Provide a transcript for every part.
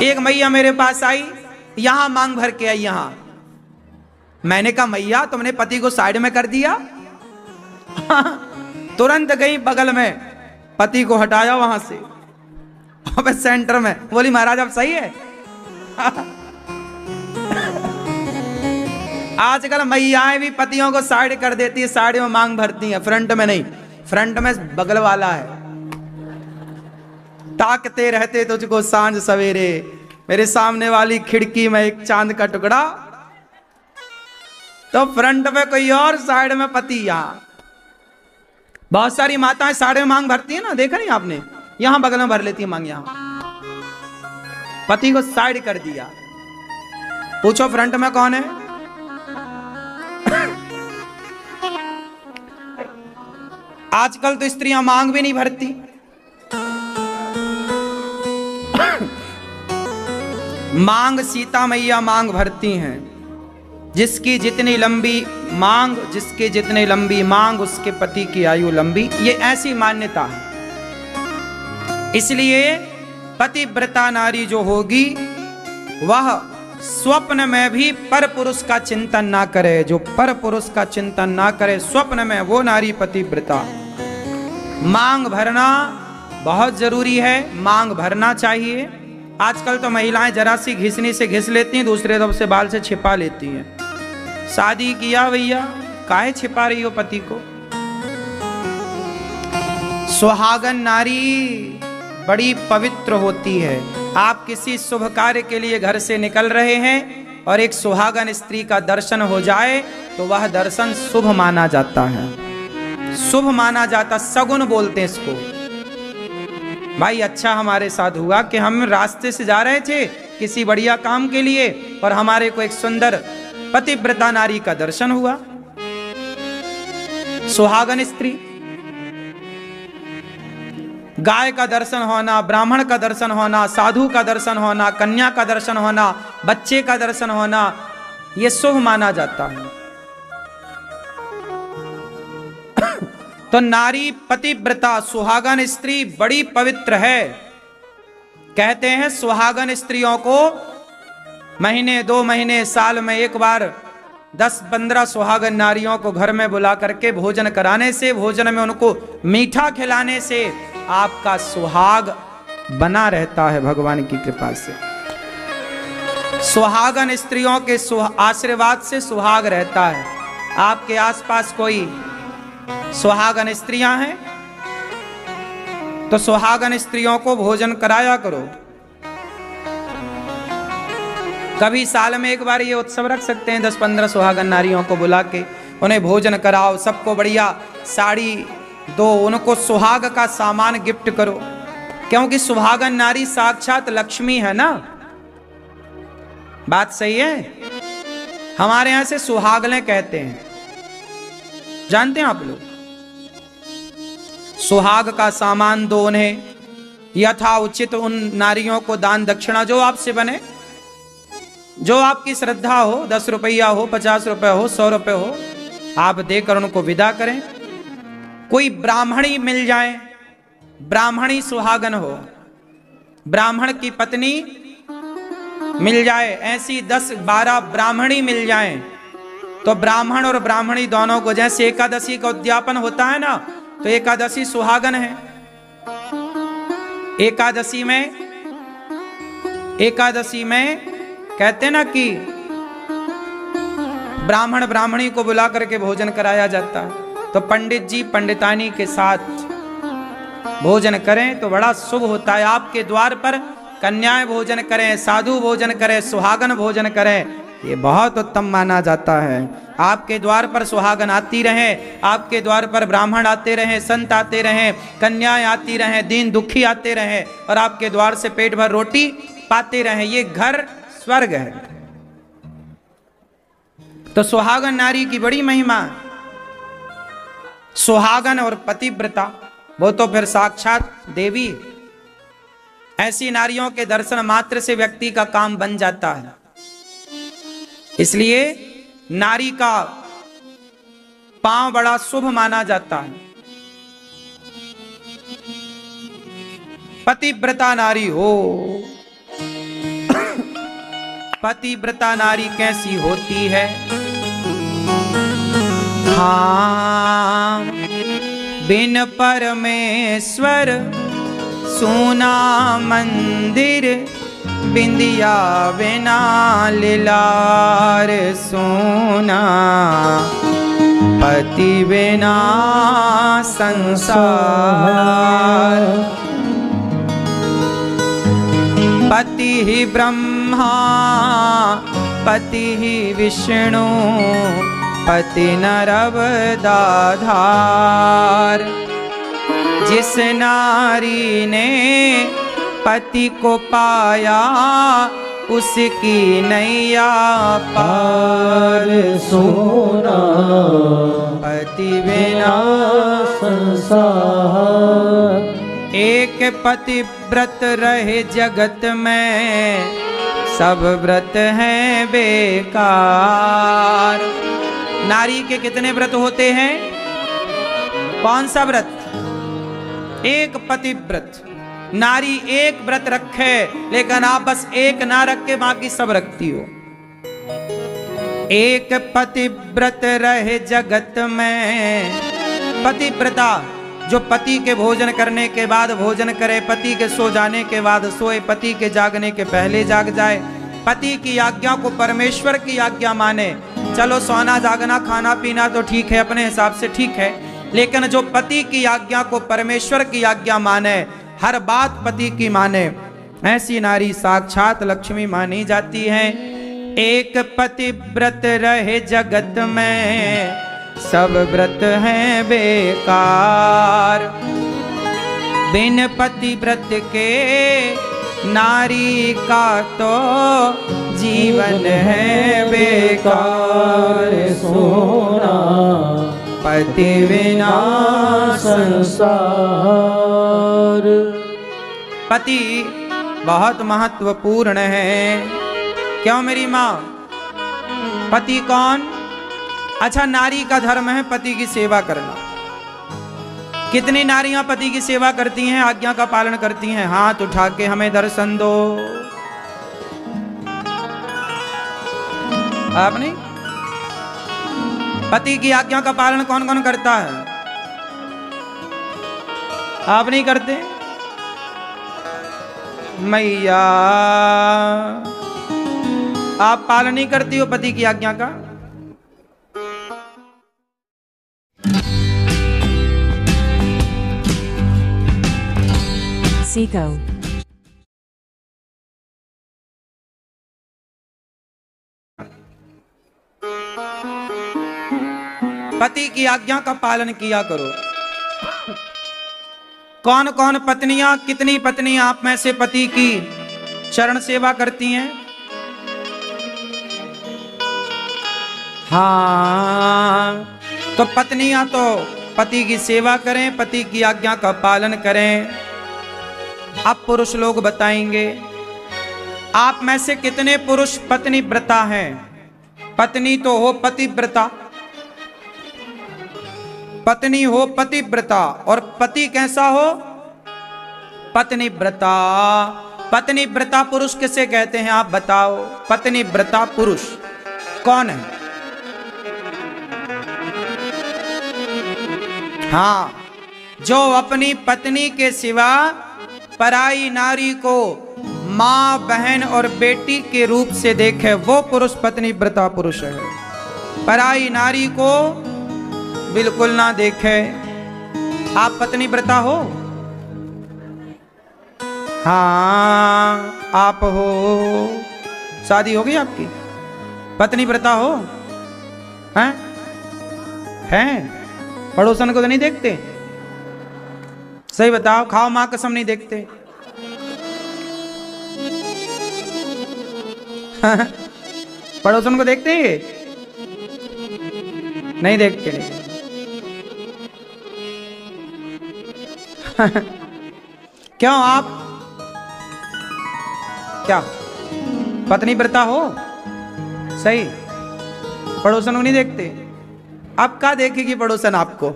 एक मैया मेरे पास आई, यहां मांग भर के आई यहां। मैंने कहा मैया तुमने पति को साइड में कर दिया। तुरंत गई बगल में, पति को हटाया वहां से, अब सेंटर में। बोली महाराज अब सही है। आजकल मैयाएं भी पतियों को साइड कर देती है, साइड में मांग भरती है, फ्रंट में नहीं। फ्रंट में बगल वाला है। ताकते रहते तुझको सांझ सवेरे, मेरे सामने वाली खिड़की में एक चांद का टुकड़ा, तो फ्रंट में कोई और, साइड में पति। यहां बहुत सारी माताएं साइड में मांग भरती है ना, देखा नहीं आपने? यहां बगल में भर लेती है मांग, यहां पति को साइड कर दिया। पूछो फ्रंट में कौन है? आजकल तो स्त्रियां मांग भी नहीं भरती। मांग सीता मैया मांग भरती हैं। जिसकी जितनी लंबी मांग, जिसके जितने लंबी मांग, उसके पति की आयु लंबी। ये ऐसी मान्यता है। इसलिए पतिव्रता नारी जो होगी वह स्वप्न में भी पर पुरुष का चिंतन ना करे। जो पर पुरुष का चिंतन ना करे स्वप्न में, वो नारी पतिव्रता। मांग भरना बहुत जरूरी है, मांग भरना चाहिए। आजकल तो महिलाएं जरा सी घिसनी से घिस लेती हैं, दूसरे तरफ से बाल से छिपा लेती हैं। शादी किया भैया, काहे छिपा रही हो पति को? सुहागन नारी बड़ी पवित्र होती है। आप किसी शुभ कार्य के लिए घर से निकल रहे हैं और एक सुहागन स्त्री का दर्शन हो जाए तो वह दर्शन शुभ माना जाता है, शुभ माना जाता, सगुन बोलते हैं इसको। भाई अच्छा हमारे साथ हुआ कि हम रास्ते से जा रहे थे किसी बढ़िया काम के लिए और हमारे को एक सुंदर पतिव्रता नारी का दर्शन हुआ। सुहागन स्त्री, गाय का दर्शन होना, ब्राह्मण का दर्शन होना, साधु का दर्शन होना, कन्या का दर्शन होना, बच्चे का दर्शन होना, यह शुभ माना जाता है। तो नारी पतिव्रता, सुहागन स्त्री बड़ी पवित्र है। कहते हैं सुहागन स्त्रियों को महीने, 2 महीने, साल में एक बार 10-15 सुहागन नारियों को घर में बुला करके भोजन कराने से, भोजन में उनको मीठा खिलाने से आपका सुहाग बना रहता है भगवान की कृपा से। सुहागन स्त्रियों के आशीर्वाद से सुहाग रहता है। आपके आसपास कोई सुहागन स्त्रियां हैं तो सुहागन स्त्रियों को भोजन कराया करो। कभी साल में एक बार ये उत्सव रख सकते हैं, 10-15 सुहागन नारियों को बुला के उन्हें भोजन कराओ, सबको बढ़िया साड़ी दो, उनको सुहाग का सामान गिफ्ट करो, क्योंकि सुहागन नारी साक्षात लक्ष्मी है ना। बात सही है? हमारे यहां से सुहागलें कहते हैं, जानते हैं आप लोग? सुहाग का सामान दो उन्हें, यथा उचित उन नारियों को दान दक्षिणा जो आपसे बने, जो आपकी श्रद्धा हो, 10 रुपया हो, 50 रुपये हो, 100 रुपये हो, आप देकर उनको विदा करें। कोई ब्राह्मणी मिल जाए, ब्राह्मणी सुहागन हो, ब्राह्मण की पत्नी मिल जाए, ऐसी 10-12 ब्राह्मणी मिल जाएं, तो ब्राह्मण और ब्राह्मणी दोनों को, जैसे एकादशी का उद्यापन होता है ना, तो एकादशी सुहागन है। एकादशी में कहते ना कि ब्राह्मण ब्राह्मणी को बुला करके भोजन कराया जाता है, तो पंडित जी पंडितानी के साथ भोजन करें तो बड़ा शुभ होता है। आपके द्वार पर कन्याएं भोजन करें, साधु भोजन करें, सुहागन भोजन करें, ये बहुत उत्तम माना जाता है। आपके द्वार पर सुहागन आती रहें, आपके द्वार पर ब्राह्मण आते रहें, संत आते रहें, कन्याएं आती रहें, दीन दुखी आते रहें और आपके द्वार से पेट भर रोटी पाते रहें, ये घर स्वर्ग है। तो सुहागन नारी की बड़ी महिमा। सुहागन और पतिव्रता वो तो फिर साक्षात देवी। ऐसी नारियों के दर्शन मात्र से व्यक्ति का काम बन जाता है। इसलिए नारी का पांव बड़ा शुभ माना जाता है। पतिव्रता नारी हो, पतिव्रता नारी कैसी होती है। हाँ, बिन परमेश्वर सोना मंदिर, बिंदिया बिना लिलार सोना, पति बिना संसार। पति ही ब्रह्मा पति ही विष्णु, पति नरवदाधार। जिस नारी ने पति को पाया, उसकी नैया पार सोना, पति बिना संसार। एक पति व्रत रहे जगत में, सब व्रत हैं बेकार। नारी के कितने व्रत होते हैं? कौन सा व्रत? एक पति व्रत। नारी एक व्रत रखे, लेकिन आप बस एक ना रख के बाकी सब रखती हो। एक पतिव्रत रहे जगत में। पतिव्रता जो पति के भोजन करने के बाद भोजन करे, पति के सो जाने के बाद सोए, पति के जागने के पहले जाग जाए, पति की आज्ञा को परमेश्वर की आज्ञा माने। चलो सोना जागना खाना पीना तो ठीक है, अपने हिसाब से ठीक है, लेकिन जो पति की आज्ञा को परमेश्वर की आज्ञा माने, हर बात पति की माने, ऐसी नारी साक्षात लक्ष्मी मानी जाती है। एक पतिव्रत रहे जगत में, सब व्रत हैं बेकार। बिन पतिव्रत के नारी का तो जीवन है बेकार सोना, पति बिना संसार। पति बहुत महत्वपूर्ण है। क्यों मेरी माँ? पति कौन? अच्छा, नारी का धर्म है पति की सेवा करना। कितनी नारियां पति की सेवा करती हैं, आज्ञा का पालन करती हैं? हाथ उठा के हमें दर्शन दो। आप नहीं? पति की आज्ञा का पालन कौन कौन करता है? आप नहीं करते? मैया, आप पालन नहीं करती हो पति की आज्ञा का? Seco. पति की आज्ञा का पालन किया करो। कौन कौन पत्नियां, कितनी पत्नियां आप में से पति की चरण सेवा करती हैं? हाँ, तो पत्नियां तो पति की सेवा करें, पति की आज्ञा का पालन करें। अब पुरुष लोग बताएंगे, आप में से कितने पुरुष पत्नी व्रता हैं? पत्नी तो हो पतिव्रता, पत्नी हो पतिव्रता, और पति कैसा हो? पत्नी व्रता। पत्नी व्रता पुरुष किसे कहते हैं आप बताओ? पत्नी व्रता पुरुष कौन है? हाँ, जो अपनी पत्नी के सिवा पराई नारी को माँ, बहन और बेटी के रूप से देखे, वो पुरुष पत्नी व्रता पुरुष है। पराई नारी को बिल्कुल ना देखे। आप पत्नी व्रता हो? हाँ, आप हो। शादी हो गई आपकी? पत्नी व्रता हो? हैं? हैं? पड़ोसन को तो नहीं देखते? सही बताओ, खाओ मां कसम, नहीं देखते? पड़ोसन को देखते हैं? नहीं देखते। क्यों? आप क्या पत्नी व्रता हो? सही, पड़ोसन को नहीं देखते? अब क्या देखेगी पड़ोसन आपको?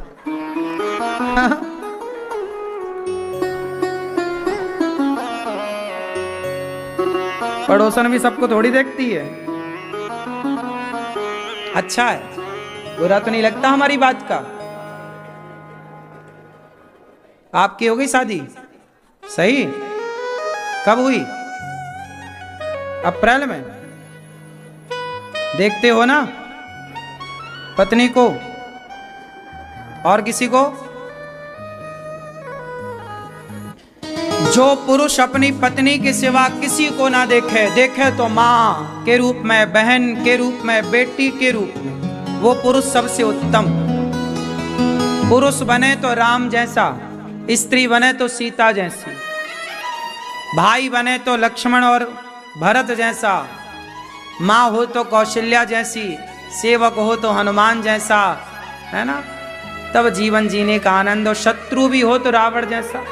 पड़ोसन भी सबको थोड़ी देखती है। अच्छा है, बुरा तो नहीं लगता हमारी बात का। आपकी हो गई शादी? सही। कब हुई? अप्रैल में। देखते हो ना पत्नी को और किसी को? जो पुरुष अपनी पत्नी के सिवा किसी को ना देखे, देखे तो मां के रूप में, बहन के रूप में, बेटी के रूप में, वो पुरुष सबसे उत्तम। पुरुष बने तो राम जैसा, स्त्री बने तो सीता जैसी, भाई बने तो लक्ष्मण और भरत जैसा, माँ हो तो कौशल्या जैसी, सेवक हो तो हनुमान जैसा, है ना? तब जीवन जीने का आनंद। और शत्रु भी हो तो रावण जैसा।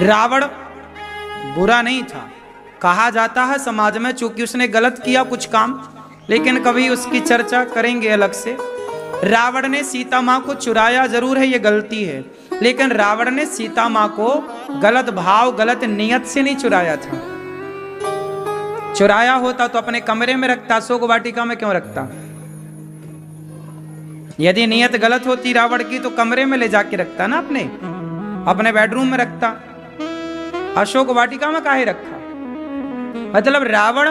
रावण बुरा नहीं था, कहा जाता है समाज में, चूंकि उसने गलत किया कुछ काम, लेकिन कभी उसकी चर्चा करेंगे अलग से। रावण ने सीता माँ को चुराया जरूर है, ये गलती है, लेकिन रावण ने सीता माँ को गलत भाव, गलत नियत से नहीं चुराया था। चुराया होता तो अपने कमरे में रखता, अशोक वाटिका में क्यों रखता? यदि नियत गलत होती रावण की तो कमरे में ले जाके रखता ना, अपने बेडरूम में रखता। अशोक वाटिका में काहे रखा? मतलब रावण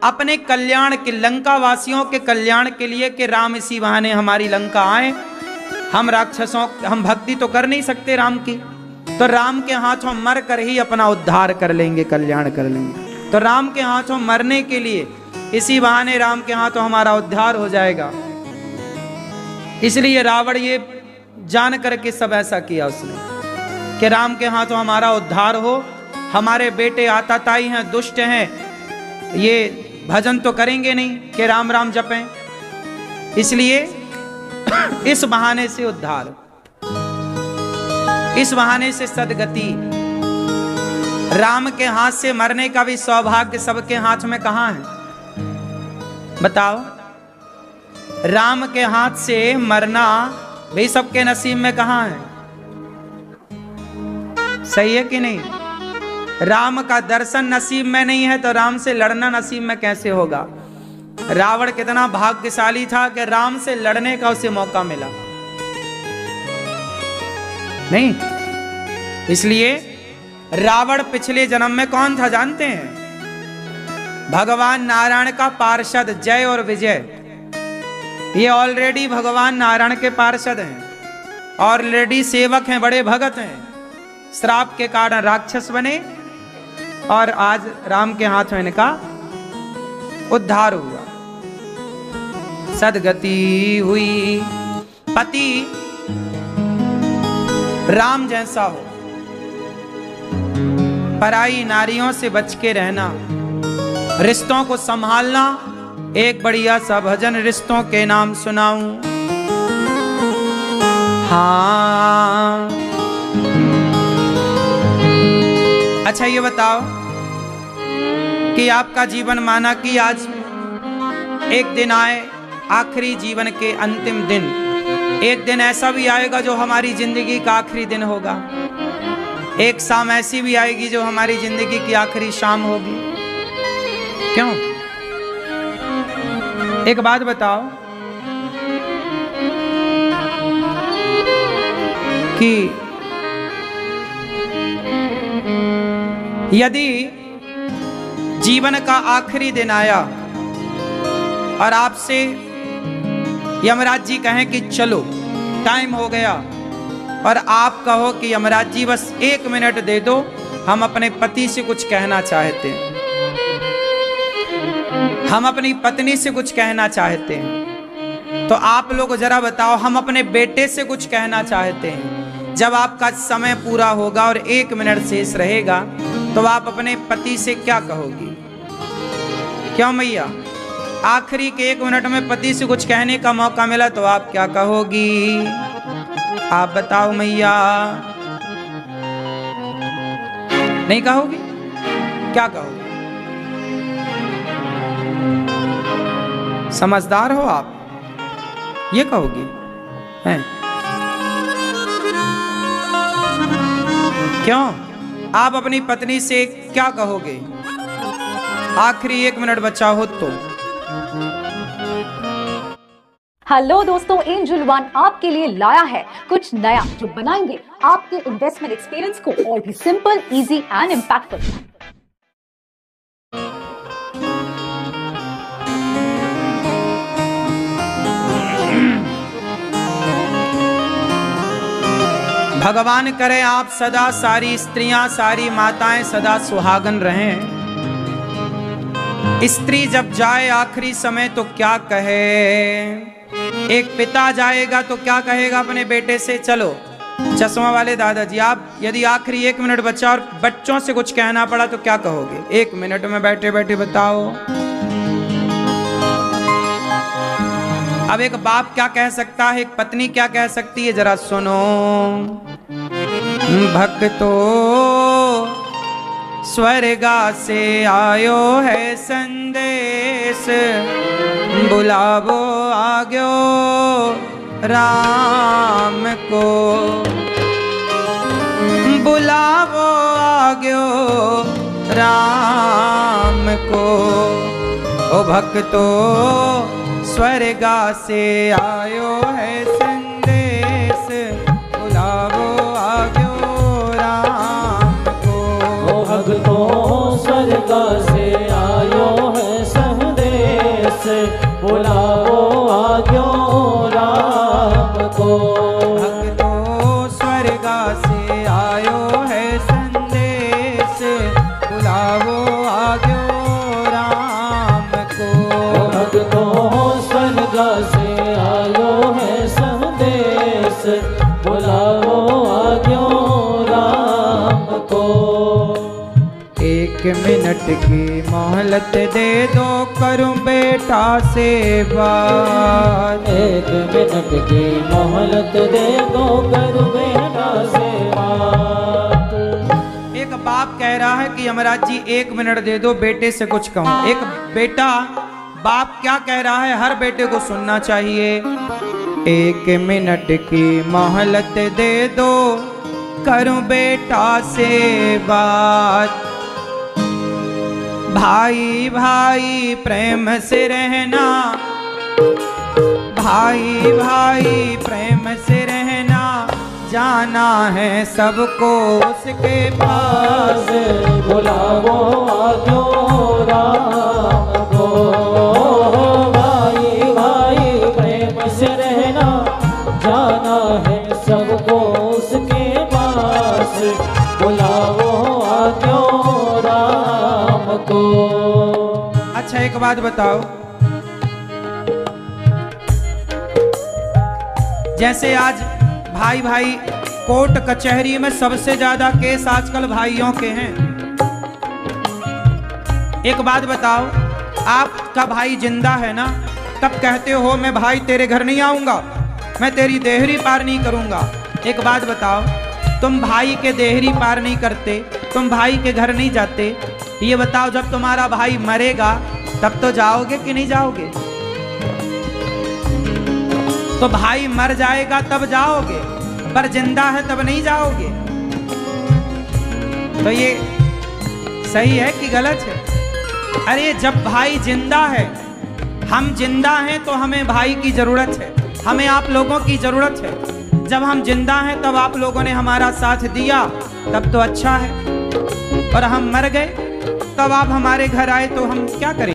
अपने कल्याण के, लंका वासियों के कल्याण के लिए कि राम इसी बहाने हमारी लंका आए, हम राक्षसों, हम भक्ति तो कर नहीं सकते राम की, तो राम के हाथों मर कर ही अपना उद्धार कर लेंगे, कल्याण कर लेंगे। तो राम के हाथों मरने के लिए, इसी बहाने राम के हाथों हमारा उद्धार हो जाएगा। इसलिए रावण ये जान करके सब ऐसा किया उसने कि राम के हाथों हमारा उद्धार हो। हमारे बेटे आताताई हैं, दुष्ट हैं, ये भजन तो करेंगे नहीं कि राम राम जपें, इसलिए इस बहाने से उद्धार, इस बहाने से सदगति। राम के हाथ से मरने का भी सौभाग्य सबके हाथ में कहां है? बताओ। राम के हाथ से मरना भी सबके नसीब में कहां है? सही है कि नहीं? राम का दर्शन नसीब में नहीं है तो राम से लड़ना नसीब में कैसे होगा? रावण कितना भाग्यशाली था कि राम से लड़ने का उसे मौका मिला नहीं। इसलिए रावण पिछले जन्म में कौन था जानते हैं? भगवान नारायण का पार्षद जय और विजय। ये ऑलरेडी भगवान नारायण के पार्षद हैं, ऑलरेडी सेवक हैं, बड़े भगत हैं। श्राप के कारण राक्षस बने और आज राम के हाथ में इनका उद्धार हुआ, सदगति हुई। पति राम जैसा हो, पराई नारियों से बच के रहना, रिश्तों को संभालना। एक बढ़िया सा भजन रिश्तों के नाम सुनाऊं। हाँ, अच्छा ये बताओ कि आपका जीवन माना कि आज एक दिन आए, आखिरी जीवन के अंतिम दिन, एक दिन ऐसा भी आएगा जो हमारी जिंदगी का आखिरी दिन होगा। एक शाम ऐसी भी आएगी जो हमारी जिंदगी की आखिरी शाम होगी। क्यों? एक बात बताओ कि यदि जीवन का आखिरी दिन आया और आपसे यमराज जी कहें कि चलो टाइम हो गया, और आप कहो कि यमराज जी बस 1 मिनट दे दो, हम अपने पति से कुछ कहना चाहते हैं, हम अपनी पत्नी से कुछ कहना चाहते हैं, तो आप लोग जरा बताओ, हम अपने बेटे से कुछ कहना चाहते हैं। जब आपका समय पूरा होगा और 1 मिनट शेष रहेगा तो आप अपने पति से क्या कहोगी? क्यों मैया? आखिरी के 1 मिनट में पति से कुछ कहने का मौका मिला तो आप क्या कहोगी? आप बताओ मैया। नहीं कहोगी? क्या कहोगी? समझदार हो आप, ये कहोगी हैं? क्यों? आप अपनी पत्नी से क्या कहोगे? आखिरी 1 मिनट बचा हो तो। हेलो दोस्तों, एंजल वन आपके लिए लाया है कुछ नया जो बनाएंगे आपके इन्वेस्टमेंट एक्सपीरियंस को और भी सिंपल, इजी एंड इम्पैक्टफुल। भगवान करे आप सदा, सारी स्त्रियां, सारी माताएं सदा सुहागन रहें। स्त्री जब जाए आखिरी समय तो क्या कहे? एक पिता जाएगा तो क्या कहेगा अपने बेटे से? चलो चश्मा वाले दादाजी, आप यदि आखिरी 1 मिनट बचा और बच्चों से कुछ कहना पड़ा तो क्या कहोगे? 1 मिनट में बैठे बैठे बताओ। अब एक बाप क्या कह सकता है, एक पत्नी क्या कह सकती है, जरा सुनो। भक्तो स्वर्गा से आयो है संदेश, बुलावो आग्यो राम को, बुलावो आग्यो राम को। ओ भक्तो स्वर्गा से आयो है संदेश, बुलावो आग्यो राम को। ओ भक्तो स्वर्गा से आयो है संदेश, बुलावो आग्यो राम को। भक्तो स्वर्गा से आयो है संदेश, बुलावो आग्यो राम को। भक्तो स्वर्गा से आयो है संदेश, बुलावो आग्यो राम को। 1 मिनट की मोहलत दे दो, करूं बेटा से बात। 1 मिनट की मोहलत दे दो, करूं बेटा से बात। एक बाप कह रहा है कि यमराज जी 1 मिनट दे दो, बेटे से कुछ कहूं। एक बेटा, बाप क्या कह रहा है, हर बेटे को सुनना चाहिए। 1 मिनट की मोहलत दे दो, करूं बेटा से बात। भाई भाई प्रेम से रहना, भाई भाई प्रेम से रहना, जाना है सबको उसके पास। बुलावो आग्यो राम को। भाई भाई प्रेम से रहना, जाना है सबको उसके पास। बुलावो आग्यो राम को। अच्छा एक बात बताओ, जैसे आज भाई भाई कोर्ट कचहरी में सबसे ज्यादा केस आजकल भाइयों के हैं। एक बात बताओ, आपका भाई जिंदा है ना, तब कहते हो मैं भाई तेरे घर नहीं आऊंगा, मैं तेरी देहरी पार नहीं करूंगा। एक बात बताओ, तुम भाई के देहरी पार नहीं करते, तुम भाई के घर नहीं जाते, ये बताओ जब तुम्हारा भाई मरेगा तब तो जाओगे कि नहीं जाओगे? तो भाई मर जाएगा तब जाओगे, पर जिंदा है तब नहीं जाओगे। तो ये सही है कि गलत है? अरे जब भाई जिंदा है, हम जिंदा हैं तो हमें भाई की जरूरत है, हमें आप लोगों की जरूरत है। जब हम जिंदा हैं तब आप लोगों ने हमारा साथ दिया, तब तो अच्छा है। और हम मर गए तब आप हमारे घर आए तो हम क्या करें?